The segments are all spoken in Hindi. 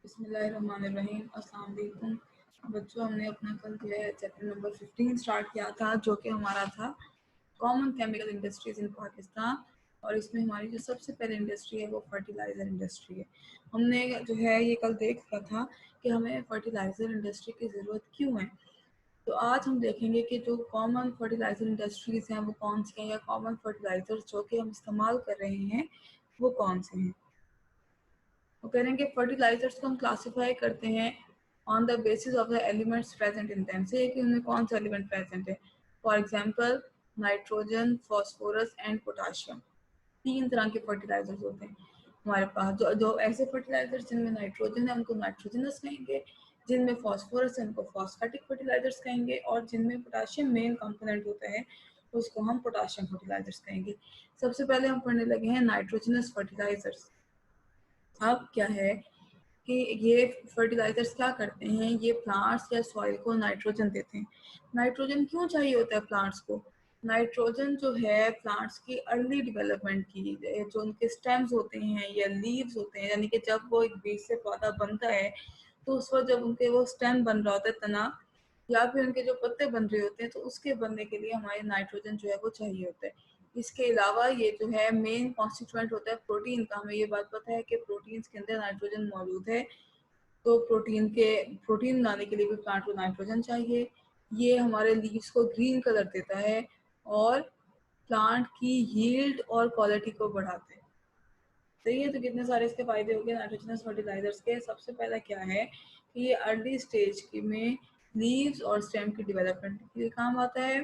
बिस्मिल्लाहिर्रहमानिर्रहीम। अस्सलाम वालेकुम बच्चों, हमने अपना कल जो है चैप्टर नंबर 15 स्टार्ट किया था, जो कि हमारा था कॉमन केमिकल इंडस्ट्रीज इन पाकिस्तान। और इसमें हमारी जो सबसे पहले इंडस्ट्री है वो फर्टिलाइज़र इंडस्ट्री है। हमने जो है ये कल देख लिया था कि हमें फर्टिलाइज़र इंडस्ट्री की ज़रूरत क्यों है। तो आज हम देखेंगे कि जो कॉमन फर्टिलाइज़र इंडस्ट्रीज़ हैं वो कौन सी हैं, या कॉमन फर्टिलाइज़र्स जो कि हम इस्तेमाल कर रहे हैं वो कौन से हैं। वो कह रहे हैं कि फर्टिलाइजर्स को हम क्लासिफाई करते हैं on the basis of the elements present in them, से कि उनमें कौन सा एलिमेंट प्रेजेंट है। For example nitrogen, phosphorus and potassium. तीन तरह के फर्टिलाइजर्स होते हैं हमारे पास। जो जो ऐसे फर्टिलाइजर्स जिनमें नाइट्रोजन है उनको नाइट्रोजनस कहेंगे, जिनमें फास्फोरस है उनको फॉस्फेटिक फर्टिलाइजर्स कहेंगे, और जिनमें पोटाशियम मेन कंपोनेंट होता है उसको हम पोटाशियम फर्टिलाइजर्स कहेंगे। सबसे पहले हम पढ़ने लगे हैं नाइट्रोजनस फर्टिलाइजर्स। अब क्या है कि ये फर्टिलाइजर्स क्या करते हैं, ये प्लांट्स या सॉइल को नाइट्रोजन देते हैं। नाइट्रोजन क्यों चाहिए होता है प्लांट्स को? नाइट्रोजन जो है प्लांट्स की अर्ली डेवलपमेंट की, जो उनके स्टेम्स होते हैं या लीव्स होते हैं, यानी कि जब वो एक बीज से पौधा बनता है तो उस वक्त जब उनके वो स्टेम बन रहा होता है, तना, या फिर उनके जो पत्ते बन रहे होते हैं, तो उसके बनने के लिए हमारे नाइट्रोजन जो है वो चाहिए होता है। इसके अलावा ये जो है मेन कॉन्स्टिट्यूएंट होता है प्रोटीन का। हमें ये बात पता है कि प्रोटीन्स के अंदर नाइट्रोजन मौजूद है, तो प्रोटीन बनाने के लिए भी प्लांट को नाइट्रोजन चाहिए। ये हमारे लीव्स को ग्रीन कलर देता है और प्लांट की यील्ड और क्वालिटी को बढ़ाता है। सही है, तो कितने सारे इसके फायदे हो गए नाइट्रोजनस फर्टिलाइजर्स के। सबसे पहला क्या है कि ये अर्ली स्टेज की में लीव्स और स्टेम की डेवलपमेंट के लिए काम आता है,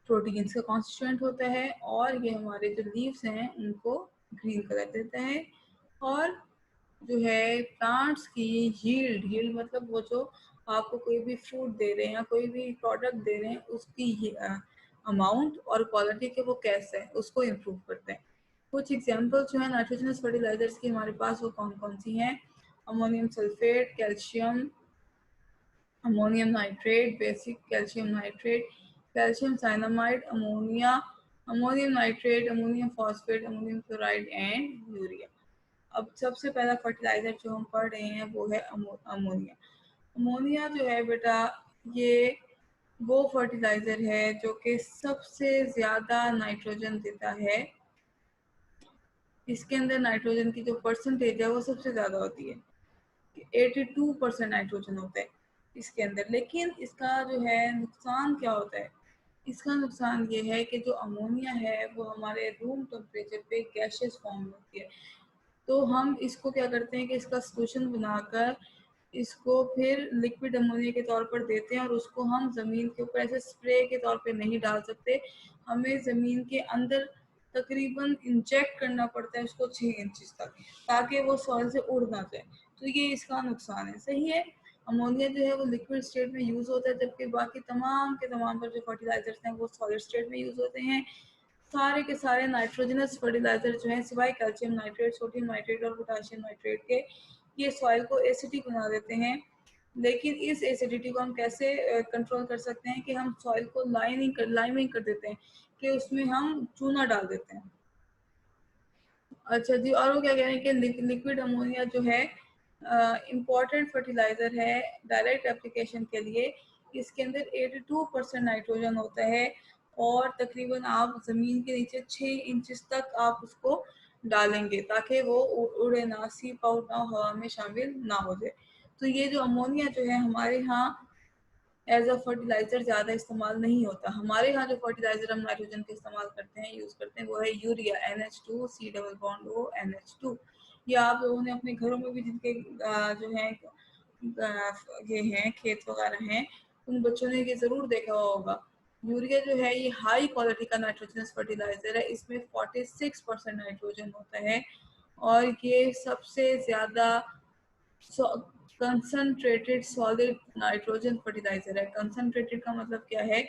प्रोटीन्स का कॉन्स्टिट्यूएंट होता है, और ये हमारे जो लीव्स हैं उनको ग्रीन कलर देता है। और जो है प्लांट्स की यील्ड मतलब वो जो आपको कोई भी फ्रूट दे रहे हैं या कोई भी प्रोडक्ट दे रहे हैं उसकी अमाउंट और क्वालिटी के वो कैसे है उसको इम्प्रूव करते हैं। कुछ एग्जांपल्स जो है नाइट्रोजनस फर्टिलाइजर्स की हमारे पास वो कौन कौन सी हैं? Ammonium sulphate, calcium, ammonium nitrate, basic calcium nitrate, calcium cyanamide, ammonia, ammonium nitrate, ammonium phosphate, ammonium chloride and urea. अब सबसे पहला फर्टिलाइजर जो हम पढ़ रहे हैं वो है अमोनिया। अमोनिया जो है बेटा, ये वो फर्टिलाइजर है जो कि सबसे ज्यादा नाइट्रोजन देता है। इसके अंदर नाइट्रोजन की जो परसेंटेज है वो सबसे ज्यादा होती है, 82% नाइट्रोजन होता है इसके अंदर। लेकिन इसका जो है नुकसान क्या होता है? इसका नुकसान ये है कि जो अमोनिया है वो हमारे रूम टेम्परेचर पे गैशियस फॉर्म में होती है। तो हम इसको क्या करते हैं कि इसका सोल्यूशन बनाकर इसको फिर लिक्विड अमोनिया के तौर पर देते हैं, और उसको हम ज़मीन के ऊपर ऐसे स्प्रे के तौर पे नहीं डाल सकते। हमें ज़मीन के अंदर तकरीबन इंजेक्ट करना पड़ता है उसको 6 इंच तक, ताकि वो सॉइल से उड़ ना जाए। तो ये इसका नुकसान है। सही है, अमोनिया जो है वो लिक्विड स्टेट में यूज़ होता है, जबकि बाकी तमाम के तमाम पर जो फर्टिलाइजर्स हैं वो सॉलिड स्टेट में यूज़ होते हैं। सारे के सारे नाइट्रोजनस फर्टिलाइजर जो हैं सिवाय कैल्शियम नाइट्रेट, सोडियम नाइट्रेट और पोटाशियम नाइट्रेट के, ये सॉइल को एसिडिक बना देते हैं। लेकिन इस एसिडिटी को हम कैसे कंट्रोल कर सकते हैं कि हम सॉइल को लाइमिंग कर देते हैं, कि उसमें हम चूना डाल देते हैं। अच्छा जी, और वो क्या कह रहे हैं कि लिक्विड अमोनिया जो है इम्पॉर्टेंट फर्टिलाइजर है डायरेक्ट एप्लीकेशन के लिए। इसके अंदर 82% नाइट्रोजन होता है, और तकरीबन आप ज़मीन के नीचे 6 इंच तक आप उसको डालेंगे ताकि वो उड़े ना, सीप आउट ना, हवा में शामिल ना हो जाए। तो ये जो अमोनिया जो है हमारे यहाँ एज अ फर्टिलाइजर ज़्यादा इस्तेमाल नहीं होता। हमारे यहाँ जो फर्टिलाइजर हम नाइट्रोजन का इस्तेमाल करते हैं, यूज़ करते हैं, वो है urea, NH2 C double bond O NH2। ये आप लोगों ने अपने घरों में भी जिनके जो है ये हैं खेत वगैरह हैं, उन बच्चों ने ये ज़रूर देखा होगा। यूरिया जो है ये हाई क्वालिटी का नाइट्रोजनस फर्टिलाइजर है। इसमें 46% नाइट्रोजन होता है, और ये सबसे ज़्यादा कंसंट्रेटेड सॉलिड नाइट्रोजन फर्टिलाइजर है। कंसंट्रेटेड का मतलब क्या है?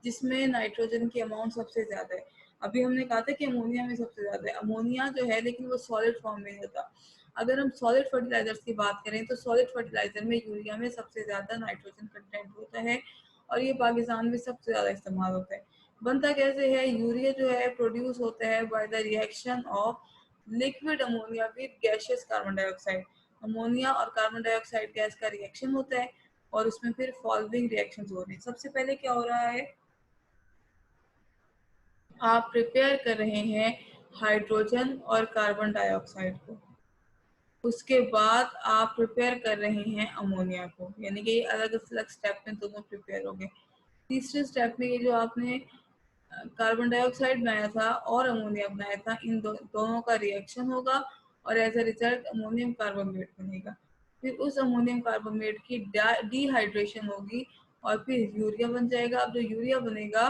जिसमें नाइट्रोजन की अमाउंट सबसे ज्यादा है। अभी हमने कहा था कि अमोनिया में सबसे ज्यादा है। अमोनिया जो है लेकिन वो सॉलिड फॉर्म में नहीं होता। अगर हम सॉलिड फर्टिलाइजर्स की बात करें तो सॉलिड फर्टिलाइजर में यूरिया में सबसे ज्यादा नाइट्रोजन कंटेंट होता है, और ये पाकिस्तान में सबसे ज्यादा इस्तेमाल होता है। बनता कैसे है? यूरिया जो है प्रोड्यूस होता है by the reaction of liquid ammonia with gaseous carbon dioxide. Ammonia और कार्बन डाइऑक्साइड गैस का रिएक्शन होता है और उसमें फिर फॉलोइंग रिएक्शंस हो रहे हैं। सबसे पहले क्या हो रहा है, आप प्रिपेयर कर रहे हैं हाइड्रोजन और कार्बन डाइऑक्साइड को, उसके बाद आप प्रिपेयर कर रहे हैं अमोनिया को, यानी कि अलग अलग स्टेप में दोनों प्रिपेयर हो गए। तीसरे स्टेप में ये जो आपने कार्बन डाइऑक्साइड बनाया था और अमोनिया बनाया था, इन दोनों का रिएक्शन होगा और as a result ammonium carbonate बनेगा। फिर उस अमोनियम कार्बोनेट की डिहाइड्रेशन होगी और फिर यूरिया बन जाएगा। अब जो यूरिया बनेगा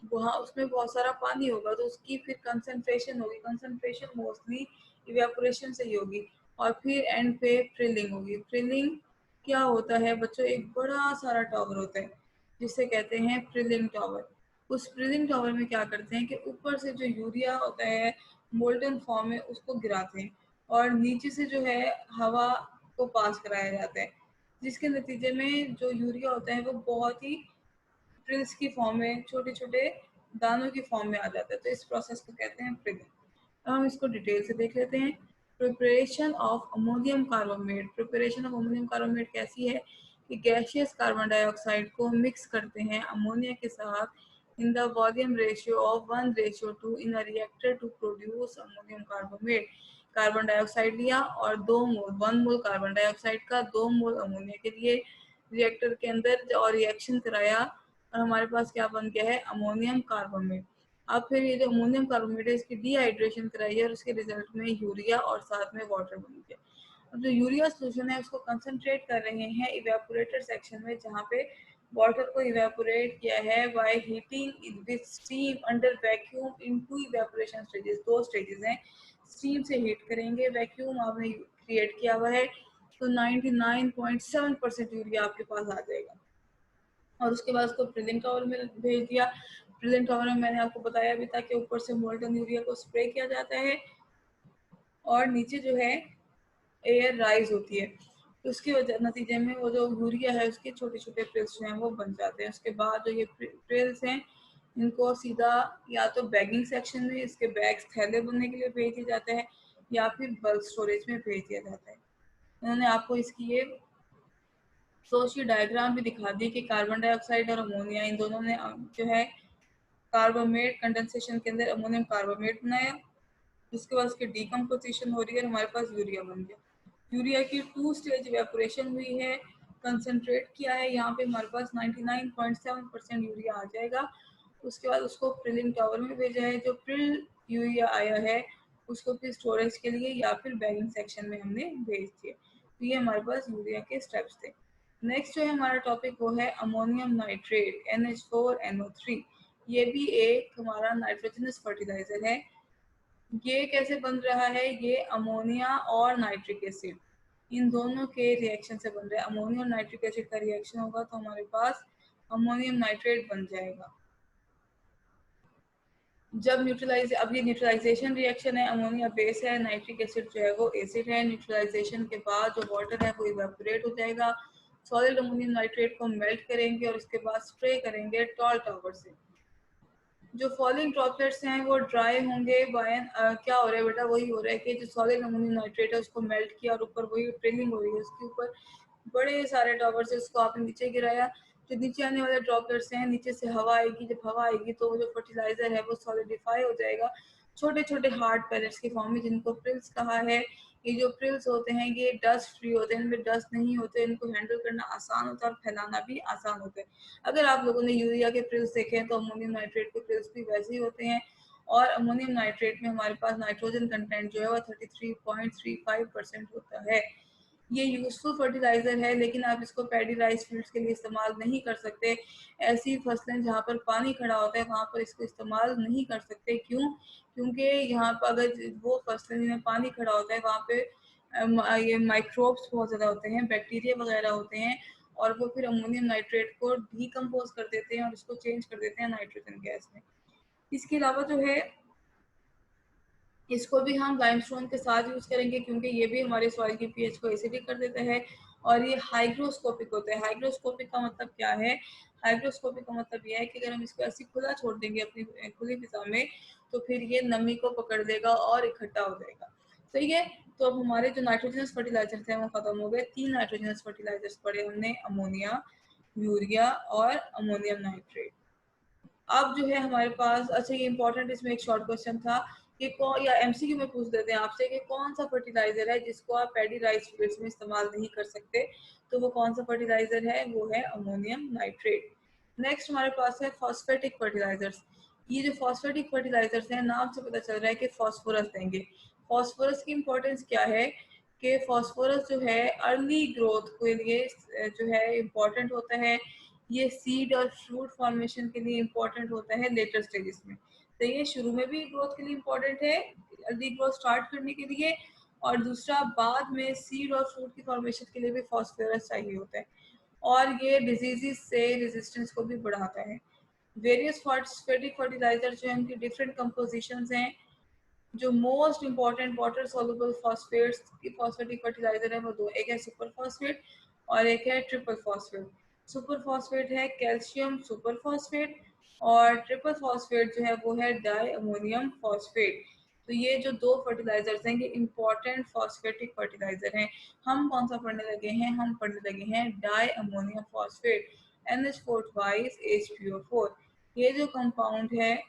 वहाँ उसमें बहुत सारा पानी होगा तो उसकी फिर कंसंट्रेशन होगी, कंसंट्रेशन मोस्टली इवेपोरेशन से ही होगी और फिर एंड पे फ्रिलिंग होगी। फ्रिलिंग क्या होता है बच्चों, एक बड़ा सारा टॉवर होता है जिसे कहते हैं फ्रिलिंग टॉवर। उस फ्रिलिंग टॉवर में क्या करते हैं कि ऊपर से जो यूरिया होता है मोल्टन फॉर्म में उसको गिराते हैं और नीचे से जो है हवा को पास कराया जाता है, जिसके नतीजे में जो यूरिया होता है वो बहुत ही फ्रिल्स की फॉर्म में, छोटे छोटे दानों की फॉर्म में आ जाता है। तो इस प्रोसेस को कहते हैं फ्रिलिंग। अब हम इसको डिटेल से देख लेते हैं। Preparation of ammonium carbonate. Preparation of ammonium carbonate कैसी है कि गैसियस कार्बन डाइऑक्साइड को मिक्स करते हैं अमोनिया के साथ in the volume ratio of 1:2 in a reactor to produce ammonium carbonate. Carbon dioxide लिया और 2 मोल 1 मोल कार्बन डाइऑक्साइड का 2 मोल अमोनिया के लिए रिएक्टर के अंदर और रिएक्शन कराया और हमारे पास क्या बन गया है, अमोनियम कार्बोनेट। अब फिर ये जो अमोनियम कार्बोनेट है इसकी डिहाइड्रेशन कराई और उसके रिजल्ट में यूरिया और साथ में वाटर बन गया। अब जो यूरिया सोल्यूशन है उसको कंसंट्रेट कर रहे हैं इवेपोरेटर सेक्शन में, जहाँ पे वाटर को इवेपोरेट किया है by heating with steam under vacuum in 2 evaporation stages. 2 stages हैं, स्टीम से हीट करेंगे, वैक्यूम आपने क्रिएट किया हुआ है तो 99.7% यूरिया आपके पास आ जाएगा और उसके बाद उसको प्रिलिंग टावर में भेज दिया। प्रिलिंग टावर में मैंने आपको बताया भी था कि ऊपर से मोल्टन यूरिया को स्प्रे किया जाता है और नीचे जो है एयर राइज होती है, तो उसकी वजह नतीजे में वो जो यूरिया है उसके छोटे छोटे प्रिल्स जो हैं वो बन जाते हैं। उसके बाद जो ये प्रिल्स हैं इनको सीधा या तो बैगिंग सेक्शन में इसके बैग्स थैले बनने के लिए भेज दिया जाता है या फिर बल्क स्टोरेज में भेज दिया जाता है। उन्होंने आपको इसकी ये सोची डायग्राम भी दिखा दी कि कार्बन डाइऑक्साइड और अमोनिया इन दोनों ने जो है कार्बोमेट कंडेंसेशन के अंदर अमोनियम कार्बोमेट बनाया, जिसके बाद उसकी डीकम्पोजिशन हो रही है और हमारे पास यूरिया बन गया। यूरिया की 2 स्टेज इवेपोरेशन हुई है, कंसंट्रेट किया है, यहाँ पे हमारे पास 99.7% यूरिया आ जाएगा। उसके बाद उसको प्रिलिंग टावर में भेजा है, जो प्रिल यूरिया आया है उसको फिर स्टोरेज के लिए या फिर बैगिंग सेक्शन में हमने भेज दिया। तो ये हमारे पास यूरिया के स्टेप्स थे। नेक्स्ट जो है हमारा टॉपिक वो है अमोनियम नाइट्रेट NH4NO3। ये भी एक हमारा नाइट्रोजनस फर्टिलाइजर है। ये कैसे बन रहा है, ये अमोनिया और नाइट्रिक एसिड इन दोनों के रिएक्शन से बन रहा है। अमोनिया और नाइट्रिक एसिड का रिएक्शन होगा तो हमारे पास अमोनियम नाइट्रेट बन जाएगा। जब न्यूट्रलाइज अब ये न्यूट्रलाइजेशन रिएक्शन है, अमोनिया बेस है, नाइट्रिक एसिड जो है वो एसिड है। न्यूट्रलाइजेशन के बाद जो वाटर है वो इवेपोरेट हो जाएगा। सॉलिड अमोनियम नाइट्रेट को मेल्ट करेंगे और उसके बाद स्प्रे करेंगे टॉल टावर से। जो फॉलिंग ड्रॉपलेट्स हैं वो ड्राई होंगे बाय क्या हो रहा है बेटा, वही हो रहा है कि जो सॉलिड अमोनियम नाइट्रेट है उसको मेल्ट किया और ऊपर वही ट्रेनिंग हो रही है, उसके ऊपर बड़े सारे टॉवर से उसको आपने नीचे गिराया। जो नीचे आने वाले ड्रॉपलेट्स हैं, नीचे से हवा आएगी, जब हवा आएगी तो वो जो फर्टिलाइजर है वो सॉलिडिफाई हो जाएगा छोटे छोटे हार्ड पैलेट्स की फॉर्म में, जिनको प्रिल्स कहा है। ये जो प्रिल्स होते हैं ये डस्ट फ्री होते हैं, इनमें डस्ट नहीं होते, इनको हैंडल करना आसान होता है और फैलाना भी आसान होता है। अगर आप लोगों ने यूरिया के प्रिल्स देखे हैं तो अमोनियम नाइट्रेट के प्रिल्स भी वैसे ही होते हैं और अमोनियम नाइट्रेट में हमारे पास नाइट्रोजन कंटेंट जो है वो 33.35% होता है। ये यूजफुल फर्टिलाइजर है लेकिन आप इसको पैडी राइस फील्ड्स के लिए इस्तेमाल नहीं कर सकते। ऐसी फसलें जहाँ पर पानी खड़ा होता है वहाँ पर इसको इस्तेमाल नहीं कर सकते। क्यों? क्योंकि यहाँ पर अगर वो फसलें जिन्हें पानी खड़ा होता है वहाँ पे ये माइक्रोब्स बहुत ज़्यादा होते हैं, बैक्टीरिया वगैरह होते हैं और वो फिर अमोनियम नाइट्रेट को डीकम्पोज कर देते हैं और उसको चेंज कर देते हैं नाइट्रोजन गैस में। इसके अलावा जो है इसको भी हम लाइमस्टोन के साथ यूज करेंगे क्योंकि ये भी हमारे सॉइल की पीएच को एसिडिक कर देता है और ये हाइग्रोस्कोपिक होता है। हाइग्रोस्कोपिक का मतलब क्या है? हाइग्रोस्कोपिक का मतलब यह है कि अगर हम इसको ऐसे खुला छोड़ देंगे अपनी खुली फिजा में तो फिर ये नमी को पकड़ लेगा और इकट्ठा हो जाएगा। सही है। तो अब हमारे जो नाइट्रोजनस फर्टिलाइजर्स हैं वो खत्म हो गए। 3 नाइट्रोजनस फर्टिलाइजर्स पड़े हमने, अमोनिया, यूरिया और अमोनियम नाइट्रेट। अब जो है हमारे पास, अच्छा ये इंपॉर्टेंट, इसमें एक शॉर्ट क्वेश्चन था कि कौन, या एमसीक्यू में पूछ देते हैं आपसे कि कौन सा फर्टिलाइजर है जिसको आप पैडी राइस फील्ड्स में इस्तेमाल नहीं कर सकते, तो वो कौन सा फर्टिलाइजर है, वो है अमोनियम नाइट्रेट। नेक्स्ट हमारे पास है फॉस्फेटिक फर्टिलाइजर्स। ये जो फॉस्फेटिक फर्टिलाइजर्स हैं, नाम से पता चल रहा है कि फॉस्फोरस देंगे। फॉस्फोरस की इंपॉर्टेंस क्या है कि फॉस्फोरस जो है अर्ली ग्रोथ के लिए जो है इम्पोर्टेंट होता है। ये सीड और फ्रूट फॉर्मेशन के लिए इम्पोर्टेंट होता है लेटर स्टेजेस में। तो ये शुरू में भी ग्रोथ के लिए इम्पोर्टेंट है, अर्ली ग्रोथ स्टार्ट करने के लिए, और दूसरा बाद में सीड और फ्रूट की फॉर्मेशन के लिए भी फॉस्फोरस चाहिए होता है, और ये डिजीजेस से रेजिस्टेंस को भी बढ़ाता है। वेरियस फॉस्फेटिक फर्टिलाइजर जो है उनकी डिफरेंट कंपोजिशंस हैं। जो most important water soluble phosphates की फॉस्फेटिक फर्टिलाइजर है वो दो, एक है सुपर फॉस्फेट और एक है ट्रिपल फॉस्फेट। सुपर फॉस्फेट है कैल्शियम सुपर फॉस्फेट, और ट्रिपल फॉस्फेट जो है वो है डाई अमोनियम फॉस्फेट। तो ये जो दो फर्टिलाइजर्स हैं ये इंपॉर्टेंट फॉस्फेटिक फर्टिलाइजर हैं। हम कौन सा पढ़ने लगे हैं, हम पढ़ने लगे हैं di ammonium phosphate, NH4 twice HPO4। ये जो कंपाउंड है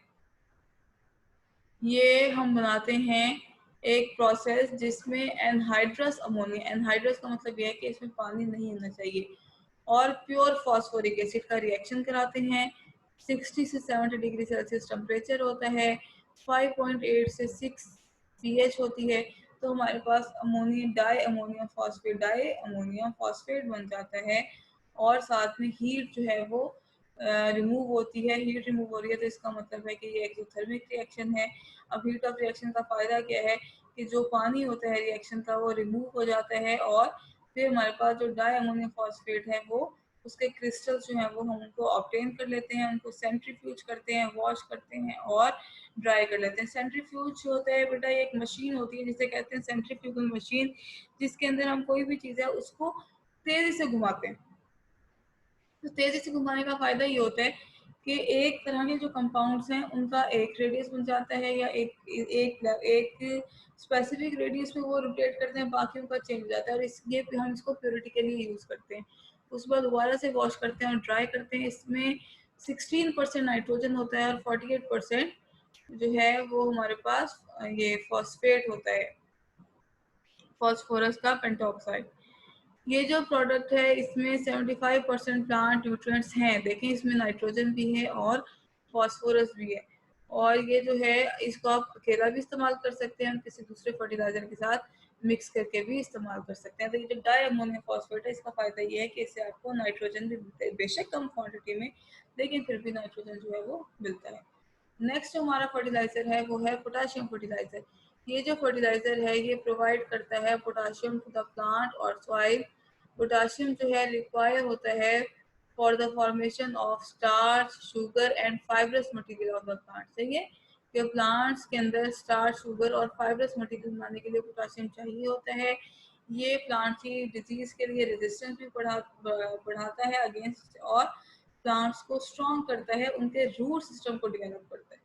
ये हम बनाते हैं एक प्रोसेस जिसमें एनहाइड्रस अमोनिया, एनहाइड्रस का मतलब यह है कि इसमें पानी नहीं होना चाहिए, और प्योर फास्फोरिक एसिड का रिएक्शन कराते हैं। 60 से 70 डिग्री सेल्सियस टेम्परेचर होता है, 5.8 से 6 pH होती है। तो हमारे पास अमोनियम डाई अमोनियम फॉस्फेट बन जाता है, और साथ में हीट जो है वो रिमूव होती है। हीट रिमूव हो रही है तो इसका मतलब है कि ये एक्सोथर्मिक रिएक्शन है। अब हीट ऑफ रिएक्शन का फायदा क्या है कि जो पानी होता है रिएक्शन का वो रिमूव हो जाता है, और फिर हमारे पास जो डाई अमोनियम फॉस्फेट है वो उसके क्रिस्टल्स जो हैं वो हम उनको ऑब्टेन कर लेते हैं, उनको सेंट्रीफ्यूज करते हैं, वॉश करते हैं और ड्राई कर लेते हैं। सेंट्रीफ्यूज होता है बेटा, ये एक मशीन होती है जिसे कहते हैं सेंट्रीफ्यूगल मशीन, जिसके अंदर हम कोई भी चीज़ है उसको तेजी से घुमाते हैं। तो तेजी से घुमाने का फायदा ये होता है कि एक तरह के जो कंपाउंड्स हैं उनका एक रेडियस बन जाता है, या एक स्पेसिफिक रेडियस में वो रोटेट करते हैं, बाकियों का चेंज हो जाता है, और इसलिए हम इसको प्योरिटी के लिए यूज़ करते हैं। उसके बाद दोबारा से वॉश करते हैं और ड्राई करते हैं। इसमें 16% नाइट्रोजन होता है और 48% जो है वो हमारे पास ये फॉस्फेट होता है, फॉस्फोरस का पेंटॉक्साइड। ये जो प्रोडक्ट है इसमें 75% प्लांट न्यूट्रिएंट्स हैं। देखें इसमें नाइट्रोजन भी है और फॉस्फोरस भी है, और ये जो है इसको आप अकेला भी इस्तेमाल कर सकते हैं, किसी दूसरे फर्टिलाइजर के साथ मिक्स करके भी इस्तेमाल कर सकते हैं। तो ये जो डाई अमोनियम फॉस्फेट है इसका फायदा ये है कि इससे आपको नाइट्रोजन भी मिलता है, बेशक कम क्वांटिटी में, लेकिन फिर भी नाइट्रोजन जो है वो मिलता है। नेक्स्ट जो हमारा फर्टिलाइजर है वो है पोटाशियम फर्टिलाइजर। ये जो फर्टिलाइजर है ये प्रोवाइड करता है पोटाशियम टू द प्लांट और सॉइल। पोटाशियम जो है रिक्वायर होता है for the formation of starch, sugar and fibrous material of the plant. सही है कि प्लांट्स के अंदर स्टार्च, शुगर और फाइब्रस मटेरियल बनाने के लिए पोटाशियम चाहिए होता है। ये प्लांट की डिजीज के लिए रेजिस्टेंस भी बढ़ाता है अगेंस्ट, और प्लांट्स को स्ट्रॉन्ग करता है, उनके रूट सिस्टम को डेवलप करता है।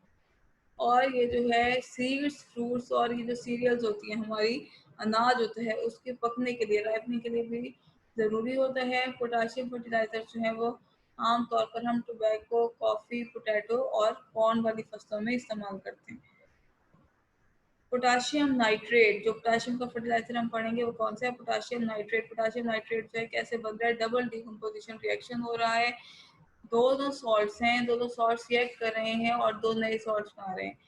और ये जो है सीड्स, फ्रूट्स और ये जो सीरियल्स होती हैं हमारी, अनाज होता है, उसके पकने के लिए, राइपनिंग के लिए भी ज़रूरी होता है। पोटाशियम फर्टिलाइजर जो है वो आमतौर पर हम टोबैको, कॉफ़ी, पोटैटो और कॉर्न वाली फसलों में इस्तेमाल करते हैं। पोटाशियम नाइट्रेट, जो पोटाशियम का फर्टिलाइजर हम पढ़ेंगे वो कौन सा है, पोटाशियम नाइट्रेट। पोटाशियम नाइट्रेट जो है कैसे बन रहा है, डबल डिकम्पोजिशन रिएक्शन हो रहा है। दो सॉल्ट्स हैं, दो सॉल्ट्स रिएक्ट कर रहे हैं और दो नए सॉल्ट्स बना रहे हैं।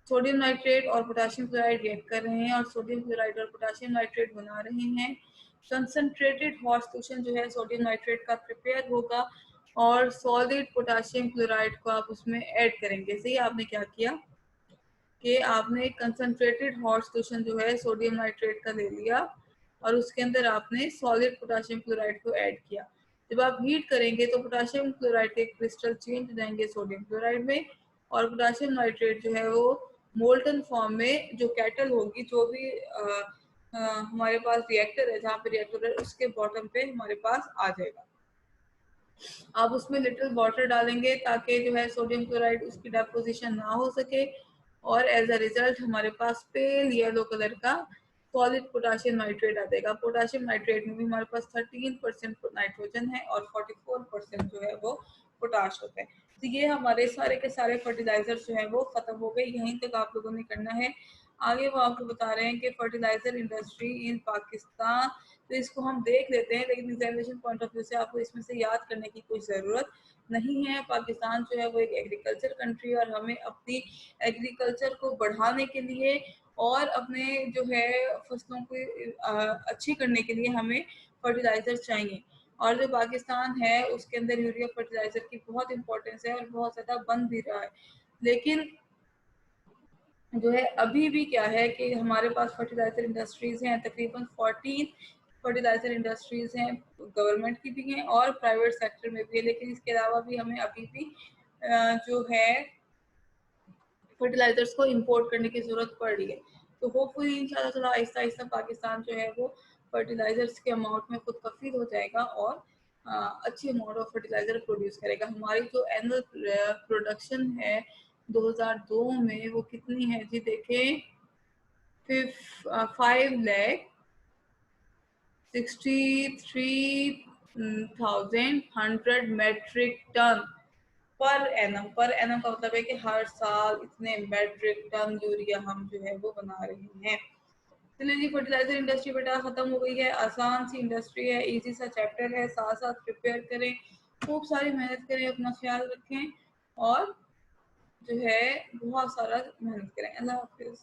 सोडियम नाइट्रेट और पोटाशियम क्लोराइड रिएक्ट कर रहे हैं और सोडियम क्लोराइड और पोटाशियम नाइट्रेट बना रहे हैं। कंसंट्रेटेड हॉट सोल्यूशन जो है सोडियम नाइट्रेट का प्रिपेयर होगा, और सॉलिड पोटाशियम क्लोराइड को आप उसमें ऐड करेंगे। सही, आपने क्या किया कि आपने कंसंट्रेटेड हॉट सोल्यूशन जो है सोडियम नाइट्रेट का ले लिया और उसके अंदर आपने सॉलिड पोटाशियम क्लोराइड को ऐड किया। जब आप हीट करेंगे तो पोटाशियम क्लोराइड के क्रिस्टल चेंज हो जाएंगे सोडियम क्लोराइड में, और पोटाशियम नाइट्रेट जो है वो मोल्टन फॉर्म में, जो कैटल होगी, जो भी हमारे पास रिएक्टर है, जहाँ पे रिएक्टर है उसके बॉटम पे हमारे पास आ जाएगा। आप उसमें लिटिल वाटर डालेंगे ताकि जो है सोडियम क्लोराइड उसकी डेपोजिशन ना हो सके, और एज अ रिजल्ट हमारे पास पेल येलो कलर का सॉलिड पोटाशियम नाइट्रेट आ जाएगा। पोटाशियम नाइट्रेट में भी हमारे पास 13% नाइट्रोजन है और 44% जो है वो पोटाश होता है। तो ये हमारे सारे के सारे फर्टिलाइजर्स जो है वो खत्म हो गए। यहीं तक आप लोगों ने करना है। आगे वो आपको बता रहे हैं कि फर्टिलाइजर इंडस्ट्री इन पाकिस्तान, तो इसको हम देख लेते हैं, लेकिन एग्जामिनेशन पॉइंट ऑफ व्यू से आपको इसमें से याद करने की कोई ज़रूरत नहीं है। पाकिस्तान जो है वो एक एग्रीकल्चर कंट्री है और हमें अपनी एग्रीकल्चर को बढ़ाने के लिए और अपने जो है फसलों को अच्छी करने के लिए हमें फर्टिलाइजर चाहिए। और जो पाकिस्तान है उसके अंदर यूरिया फर्टिलाइजर की बहुत इंपॉर्टेंस है और बहुत ज़्यादा बन भी रहा है। लेकिन जो है अभी भी क्या है कि हमारे पास फर्टिलाइजर इंडस्ट्रीज हैं, तकरीबन 14 फर्टिलाइजर इंडस्ट्रीज हैं, गवर्नमेंट की भी हैं और प्राइवेट सेक्टर में भी है। लेकिन इसके अलावा भी हमें अभी भी जो है फर्टिलाइजर्स को इंपोर्ट करने की जरूरत पड़ रही है। तो होपफुली इंशाल्लाह थोड़ा आहिस्ता आहिस्ता पाकिस्तान जो है वो फर्टिलाइजर्स के अमाउंट में खुद कफील हो जाएगा और अच्छी अमाउंट ऑफ फर्टिलाइजर प्रोड्यूस करेगा। हमारी जो एनुअल प्रोडक्शन है 2002 में वो कितनी है जी, देखें 5,63,100 metric ton per annum. Per annum का मतलब है कि हर साल इतने मेट्रिक टन यूरिया हम जो है वो बना रहे हैं। चलिए जी, फर्टिलाइजर इंडस्ट्री बेटा खत्म हो गई है। आसान सी इंडस्ट्री है, इजी सा चैप्टर है। साथ साथ प्रिपेयर करें, खूब सारी मेहनत करें, अपना ख्याल रखें और जो है बहुत सारा मेहनत करें। अल्लाह हाफिज।